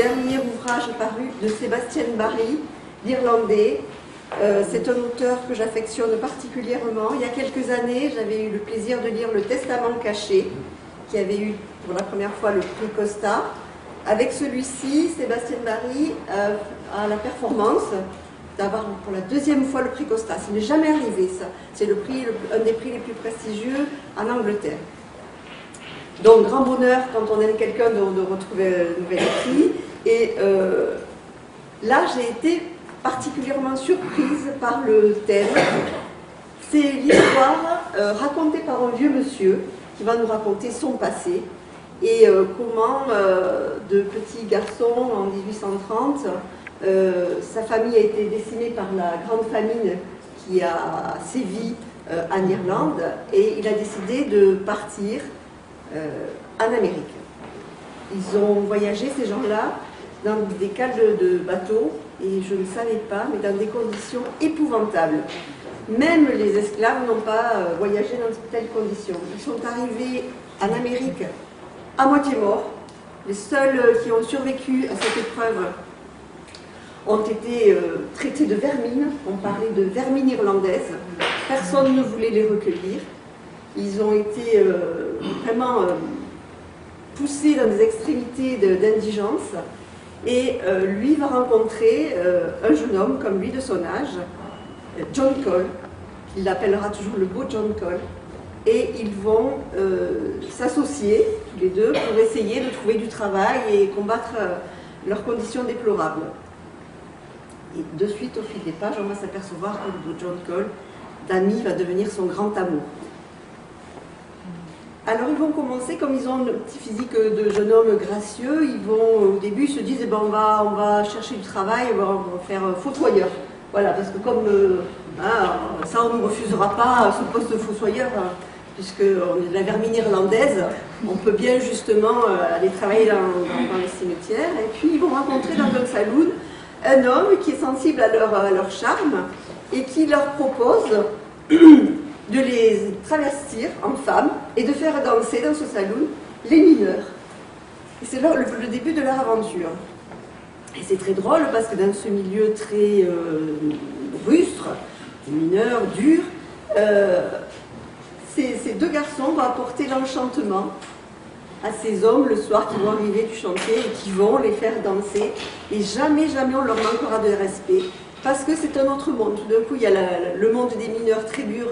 dernier ouvrage paru de Sébastien Barry, l'Irlandais. C'est un auteur que j'affectionne particulièrement. Il y a quelques années, j'avais eu le plaisir de lire Le Testament caché, qui avait eu pour la première fois le prix Costa. Avec celui-ci, Sébastien Barry a la performance d'avoir pour la deuxième fois le prix Costa. Ça n'est jamais arrivé, ça. C'est un des prix les plus prestigieux en Angleterre. Donc, grand bonheur quand on aime quelqu'un de retrouver un nouvel écrit. Et là, j'ai été particulièrement surprise par le thème. C'est l'histoire racontée par un vieux monsieur qui va nous raconter son passé et comment, de petit garçon en 1830, sa famille a été décimée par la grande famine qui a sévi en Irlande et il a décidé de partir en Amérique. Ils ont voyagé, ces gens-là, dans des cales de bateaux, et je ne savais pas, mais dans des conditions épouvantables. Même les esclaves n'ont pas voyagé dans de telles conditions. Ils sont arrivés en Amérique à moitié morts. Les seuls qui ont survécu à cette épreuve ont été traités de vermines. On parlait de vermines irlandaises. Personne ne voulait les recueillir. Ils ont été vraiment poussés dans des extrémités d'indigence. Et lui va rencontrer un jeune homme comme lui de son âge, John Cole. Il l'appellera toujours le beau John Cole. Et ils vont s'associer, tous les deux, pour essayer de trouver du travail et combattre leurs conditions déplorables. Et de suite, au fil des pages, on va s'apercevoir que le John Cole, Dami, va devenir son grand amour. Alors ils vont commencer, comme ils ont un petit physique de jeune homme gracieux, ils vont, au début, ils se disent, eh ben, on va chercher du travail, on va faire fossoyeur. Voilà, parce que comme ça, on ne refusera pas ce poste de fossoyeur, puisque on est de la vermine irlandaise, on peut bien justement aller travailler dans les cimetières. Et puis ils vont rencontrer dans un saloon un homme qui est sensible à leur charme et qui leur propose de les travestir en femmes et de faire danser dans ce saloon les mineurs. Et c'est là le début de leur aventure. Et c'est très drôle parce que dans ce milieu très rustre, des mineurs, durs, ces deux garçons vont apporter l'enchantement à ces hommes le soir qui vont arriver du chantier et qui vont les faire danser. Et jamais, jamais on leur manquera de respect parce que c'est un autre monde. Tout d'un coup, il y a le monde des mineurs très dur,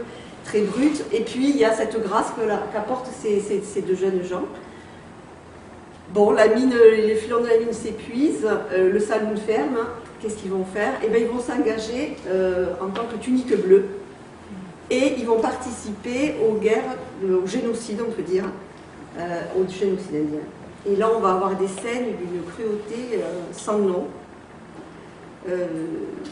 très brut, et puis il y a cette grâce qu'apportent ces deux jeunes gens. Bon, les filons de la mine s'épuisent, le saloon ferme, qu'est-ce qu'ils vont faire? Eh bien, ils vont s'engager en tant que tunique bleue et ils vont participer aux guerres, au génocide, on peut dire, au génocide indien. Et là, on va avoir des scènes d'une cruauté sans nom.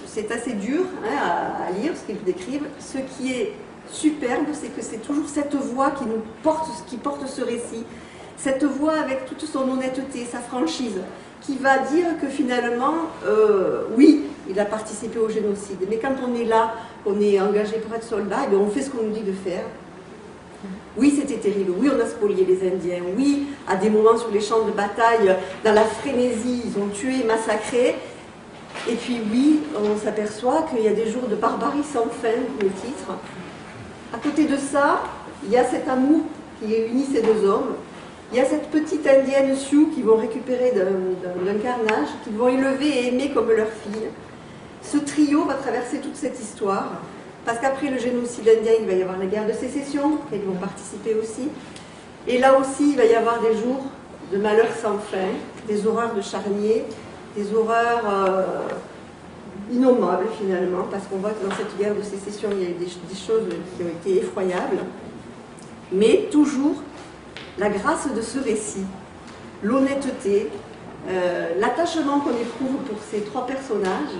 C'est assez dur à lire ce qu'ils décrivent. Ce qui est superbe, c'est que c'est toujours cette voix qui porte ce récit. Cette voix avec toute son honnêteté, sa franchise, qui va dire que finalement, oui, il a participé au génocide. Mais quand on est là, on est engagé pour être soldat, et bien on fait ce qu'on nous dit de faire. Oui, c'était terrible. Oui, on a spolié les Indiens. Oui, à des moments sur les champs de bataille, dans la frénésie, ils ont tué, massacré. Et puis oui, on s'aperçoit qu'il y a des jours de barbarie sans fin, le titre. À côté de ça, il y a cet amour qui unit ces deux hommes. Il y a cette petite indienne Sioux qu'ils vont récupérer d'un carnage, qu'ils vont élever et aimer comme leur fille. Ce trio va traverser toute cette histoire, parce qu'après le génocide indien, il va y avoir la guerre de sécession, ils vont participer aussi. Et là aussi, il va y avoir des jours de malheur sans fin, des horreurs de charniers, des horreurs innommables finalement, parce qu'on voit que dans cette guerre de sécession, il y a eu des choses qui ont été effroyables, mais toujours la grâce de ce récit, l'honnêteté, l'attachement qu'on éprouve pour ces trois personnages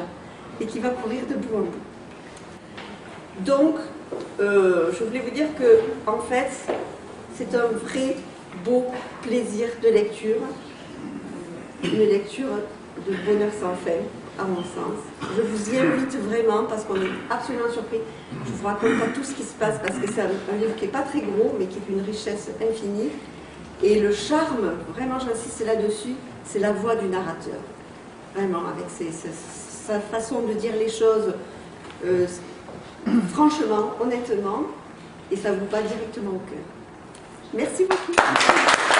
et qui va courir de bout en bout. Donc, je voulais vous dire que, en fait, c'est un vrai beau plaisir de lecture, une lecture de bonheur sans fin, à mon sens. Je vous y invite vraiment parce qu'on est absolument surpris. Je vous raconte pas tout ce qui se passe parce que c'est un livre qui n'est pas très gros mais qui est d'une richesse infinie. Et le charme, vraiment j'insiste là-dessus, c'est la voix du narrateur. Vraiment, avec sa façon de dire les choses franchement, honnêtement, et ça vous va directement au cœur. Merci beaucoup.